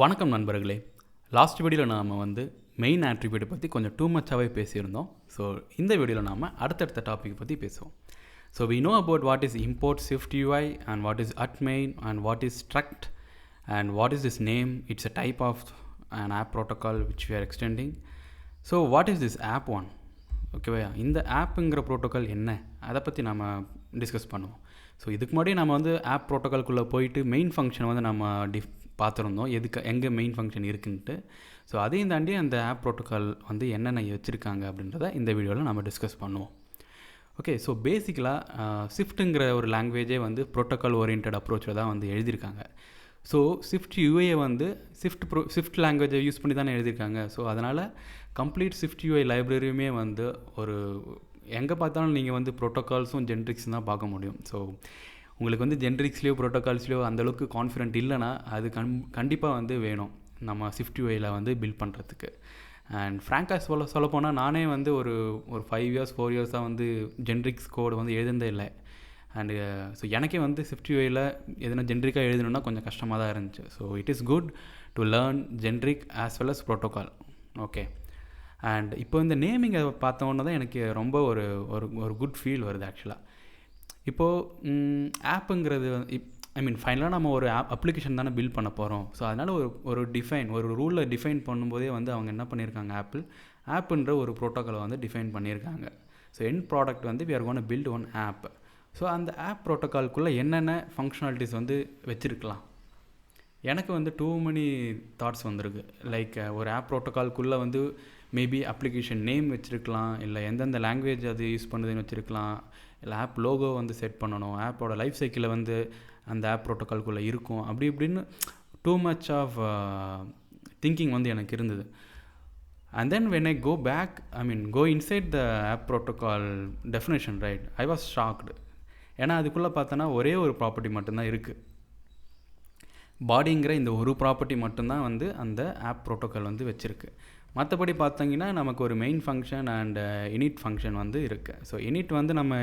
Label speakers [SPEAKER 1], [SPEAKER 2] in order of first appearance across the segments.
[SPEAKER 1] வணக்கம் நண்பர்களே. லாஸ்ட் வீடியோவில் நாம் மெயின் ஆட்ரிபியூட் பற்றி கொஞ்சம் டூ மச்சாகவே பேசியிருந்தோம். ஸோ இந்த வீடியோவில் நாம் அடுத்தடுத்த டாபிக் பற்றி பேசுவோம். So we know about what is import SwiftUI and what is @main and what is struct and what is this name. It's a type of an app protocol which we are extending. So what is this app one? ஓகேவா, இந்த ஆப்புங்கிற protocol என்ன, அதை பற்றி நம்ம discuss பண்ணுவோம். So இதுக்கு முன்னாடி நம்ம ஆப் ப்ரோட்டோக்கால்குள்ளே போயிட்டு மெயின் ஃபங்க்ஷனை நம்ம பார்த்துருந்தோம், எங்கே மெயின் ஃபங்க்ஷன் இருக்குன்ட்டு. ஸோ அதையும் தாண்டி அந்த ஆப் ப்ரோட்டோக்கால் என்னென்ன வச்சுருக்காங்க அப்படின்றத இந்த வீடியோவில் நம்ம டிஸ்கஸ் பண்ணுவோம். ஓகே, ஸோ பேசிக்கலாக ஸ்விஃப்ட்டுங்கிற ஒரு லாங்குவேஜே ப்ரோட்டோக்கால் ஓரியன்ட் அப்ரோச்சில் தான் எழுதியிருக்காங்க. ஸோ SwiftUI ஸ்விஃப்ட் லாங்குவேஜை யூஸ் பண்ணி தானே எழுதியிருக்காங்க. ஸோ அதனால் கம்ப்ளீட் SwiftUI லைப்ரரியுமே ஒரு எங்கே பார்த்தாலும் நீங்கள் ப்ரோட்டோக்கால்ஸும் ஜென்ரிக்ஸும் தான் பார்க்க முடியும். ஸோ உங்களுக்கு ஜென்ரிக்ஸ்லேயோ ப்ரோட்டோக்கால்ஸ்லேயோ அந்தளவுக்கு கான்ஃபிடென்ட் இல்லைனா அது கண்டிப்பாக வேணும் நம்ம SwiftUIயில் பில்ட் பண்ணுறதுக்கு. அண்ட் ஃப்ராங்காக சொல்லப்போனால் நானே ஒரு 5 years 4 yearsஸாக ஜென்ரிக்ஸ் கோடு எழுதுனதே இல்லை. அண்டு ஸோ எனக்கே SwiftUIயில் எதனா ஜென்ரிக்காக எழுதணுன்னா கொஞ்சம் கஷ்டமாக தான் இருந்துச்சு. So it is good to learn generic as well as protocol. Okay, and இப்போ இந்த நேமிங்கை பார்த்தோன்னே தான் எனக்கு ரொம்ப ஒரு குட் ஃபீல் வருது ஆக்சுவலாக. இப்போது ஆப்புங்கிறது ஃபைனலாக நம்ம ஒரு அப்ளிகேஷன் தானே பில்ட் பண்ண போகிறோம். ஸோ அதனால் ஒரு ரூலை டிஃபைன் பண்ணும்போதே அவங்க என்ன பண்ணியிருக்காங்க, ஆப்புன்ற ஒரு ப்ரோட்டோக்காலை டிஃபைன் பண்ணியிருக்காங்க. So end product we are going to build one app. So அந்த ஆப் ப்ரோட்டோக்கால்குள்ளே என்னென்ன ஃபங்க்ஷனாலிட்டிஸ் வச்சுருக்கலாம். எனக்கு டூ many தாட்ஸ் வந்திருக்கு. லைக் ஒரு ஆப் ப்ரோட்டோக்கால்குள்ளே மேபி அப்ளிகேஷன் நேம் வச்சுருக்கலாம், இல்லை எந்தெந்த லாங்குவேஜ் அது யூஸ் பண்ணுதுன்னு வச்சுருக்கலாம், இல்லை ஆப் லோகோ செட் பண்ணணும், ஆப்போட லைஃப் சைக்கிளை அந்த ஆப் ப்ரோட்டோக்கால்குள்ளே இருக்கும். அப்படி இப்படின்னு டூ மச் ஆஃப் திங்கிங் எனக்கு இருந்தது. And then when I go back, go inside the app protocol definition, right, I was shocked. ஏன்னா அதுக்குள்ளே பார்த்தோன்னா ஒரே ஒரு ப்ராப்பர்ட்டி மட்டும்தான் இருக்குது. பாடிங்கிற இந்த ஒரு ப்ராப்பர்ட்டி மட்டும்தான் அந்த ஆப் ப்ரோட்டோக்கால் வச்சுருக்கு. மற்றபடி பார்த்தீங்கன்னா நமக்கு ஒரு main function and init function இருக்குது. ஸோ இனிட் நம்ம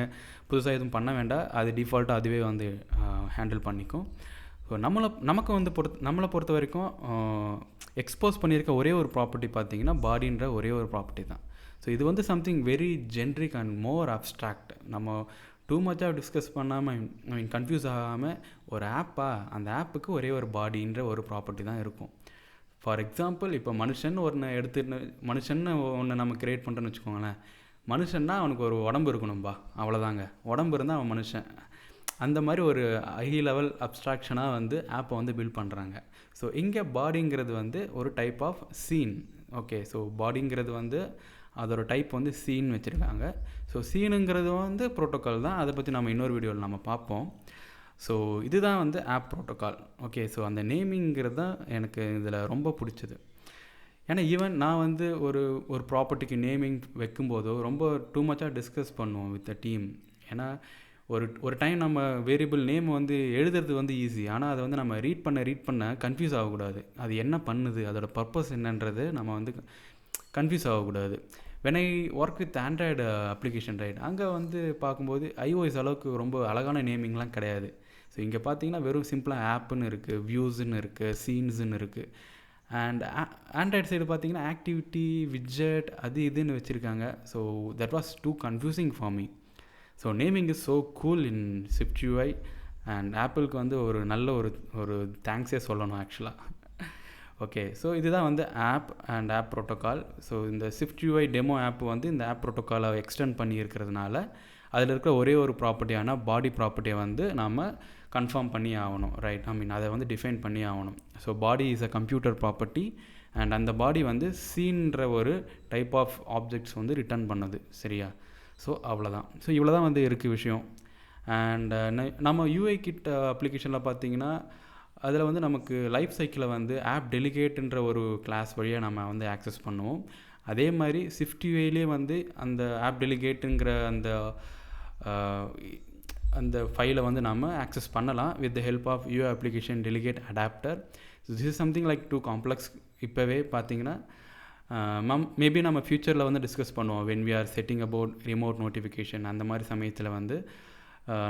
[SPEAKER 1] புதுசாக எதுவும் பண்ண வேண்டாம், அது டிஃபால்ட்டாக அதுவே ஹேண்டில் பண்ணிக்கும். ஸோ நம்மளை பொறுத்த வரைக்கும் எக்ஸ்போஸ் பண்ணியிருக்க ஒரே ஒரு ப்ராப்பர்ட்டி பார்த்தீங்கன்னா பாடின்ற ஒரே ஒரு ப்ராப்பர்ட்டி தான். ஸோ இது something very generic and more abstract. நம்ம டூ மச்சாக டிஸ்கஸ் பண்ணாமல் கன்ஃபியூஸ் ஆகாமல் ஒரு அந்த ஆப்புக்கு ஒரே ஒரு பாடின்ற ஒரு ப்ராப்பர்ட்டி தான் இருக்கும். ஃபார் எக்ஸாம்பிள், இப்போ மனுஷன் ஒன்று நம்ம கிரியேட் பண்ணுறோன்னு வச்சுக்கோங்களேன். மனுஷன்னா அவனுக்கு ஒரு உடம்பு இருக்கணும்பா, அவ்வளோதாங்க. உடம்பு இருந்தால் அவன் மனுஷன். அந்த மாதிரி ஒரு ஹை லெவல் அப்ஸ்ட்ராக்ஷனாக ஆப்பை பில்ட் பண்ணுறாங்க. ஸோ இங்கே பாடிங்கிறது ஒரு type of scene. Okay, so பாடிங்கிறது அதோட டைப் சீன் வச்சுருக்காங்க. ஸோ சீனுங்கிறது ப்ரோட்டோக்கால் தான். அதை பற்றி நம்ம இன்னொரு வீடியோவில் நம்ம பார்ப்போம். ஸோ இதுதான் ஆப் ப்ரோட்டோக்கால். ஓகே, ஸோ அந்த நேமிங்கிறது தான் எனக்கு இதில் ரொம்ப பிடிச்சது. ஏன்னா ஈவன் நான் ஒரு ப்ராப்பர்ட்டிக்கு நேமிங் வைக்கும்போதோ ரொம்ப டூ மச்சாக டிஸ்கஸ் பண்ணுவோம் வித் த டீம். ஏன்னா ஒரு டைம் நம்ம வேரியபிள் நேம் எழுதுறது ஈஸி, ஆனால் அதை நம்ம ரீட் பண்ண கன்ஃபியூஸ் ஆகக்கூடாது. அது என்ன பண்ணுது, அதோட பர்பஸ் என்னன்றது நம்ம கன்ஃபியூஸ் ஆகக்கூடாது. when I work with Android application, right, அங்கே பார்க்கும்போது iOS அளவுக்கு ரொம்ப அழகான நேமிங்லாம் கிடையாது. ஸோ இங்கே பார்த்தீங்கன்னா வெறும் சிம்பிளாக ஆப்புன்னு இருக்குது, வியூஸுன்னு இருக்குது, சீன்ஸுன்னு இருக்குது. அண்ட் ஆண்ட்ராய்டு சைடு பார்த்தீங்கன்னா ஆக்டிவிட்டி, விட்ஜெட், அது இதுன்னு வச்சுருக்காங்க. So that was too confusing for me. So naming is so cool in SwiftUI. And ஆப்பிளுக்கு ஒரு நல்ல ஒரு தேங்க்ஸே சொல்லணும் ஆக்சுவலாக. ஓகே, ஸோ இதுதான் app and app protocol. So இந்த SwiftUI டெமோ ஆப் இந்த ஆப் ப்ரோட்டோக்காலை எக்ஸ்டெண்ட் பண்ணி இருக்கிறதுனால அதில் இருக்கிற ஒரே ஒரு ப்ராப்பர்ட்டியான பாடி ப்ராப்பர்ட்டியை நாம் கன்ஃபார்ம் பண்ணி ஆகணும், ரைட். அதை டிஃபைன் பண்ணி ஆகணும். So body is a computer property and அந்த பாடி சீன்ற ஒரு டைப் ஆஃப் ஆப்ஜெக்ட்ஸ் ரிட்டர்ன் பண்ணுது, சரியா. ஸோ அவ்வளோதான். ஸோ இவ்வளோ தான் இருக்குது விஷயம். அண்ட் நம்ம UI கிட் அப்ளிகேஷனில் பார்த்தீங்கன்னா அதில் நமக்கு லைஃப் சைக்கிளை ஆப் டெலிகேட்டுன்ற ஒரு கிளாஸ் வழியாக நம்ம ஆக்சஸ் பண்ணுவோம். அதே மாதிரி SwiftUIலே அந்த ஆப் டெலிகேட்டுங்கிற அந்த ஃபைலை நம்ம ஆக்சஸ் பண்ணலாம் with the help of UI application delegate adapter. So this is something like too complex. இப்போவே பார்த்தீங்கன்னா மேபி நம்ம ஃப்யூச்சரில் டிஸ்கஸ் பண்ணுவோம். When we are setting about remote notification, அந்த மாதிரி சமயத்தில்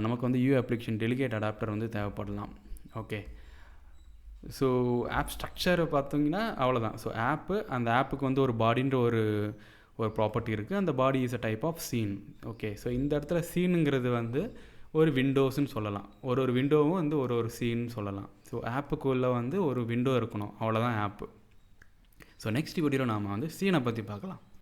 [SPEAKER 1] நமக்கு UI அப்ளிகேஷன் டெலிகேட் அடாப்டர் தேவைப்படலாம். ஓகே, ஸோ ஆப் ஸ்ட்ரக்சரை பார்த்தீங்கன்னா அவ்வளோதான். ஸோ அந்த ஆப்புக்கு வந்து ஒரு பாடின்ற ஒரு ப்ராப்பர்ட்டி இருக்குது. அந்த body is a type of scene. Okay, so இந்த இடத்துல சீனுங்கிறது வந்து ஒரு விண்டோஸ்ன்னு சொல்லலாம். ஒரு விண்டோவும் வந்து ஒரு சீன் சொல்லலாம். ஸோ ஆப்புக்குள்ளே வந்து ஒரு விண்டோ இருக்கணும், அவ்வளோதான் ஆப்பு. ஸோ நெக்ஸ்ட் வீடியோவில் நாம் வந்து சீனை பற்றி பார்க்கலாம்.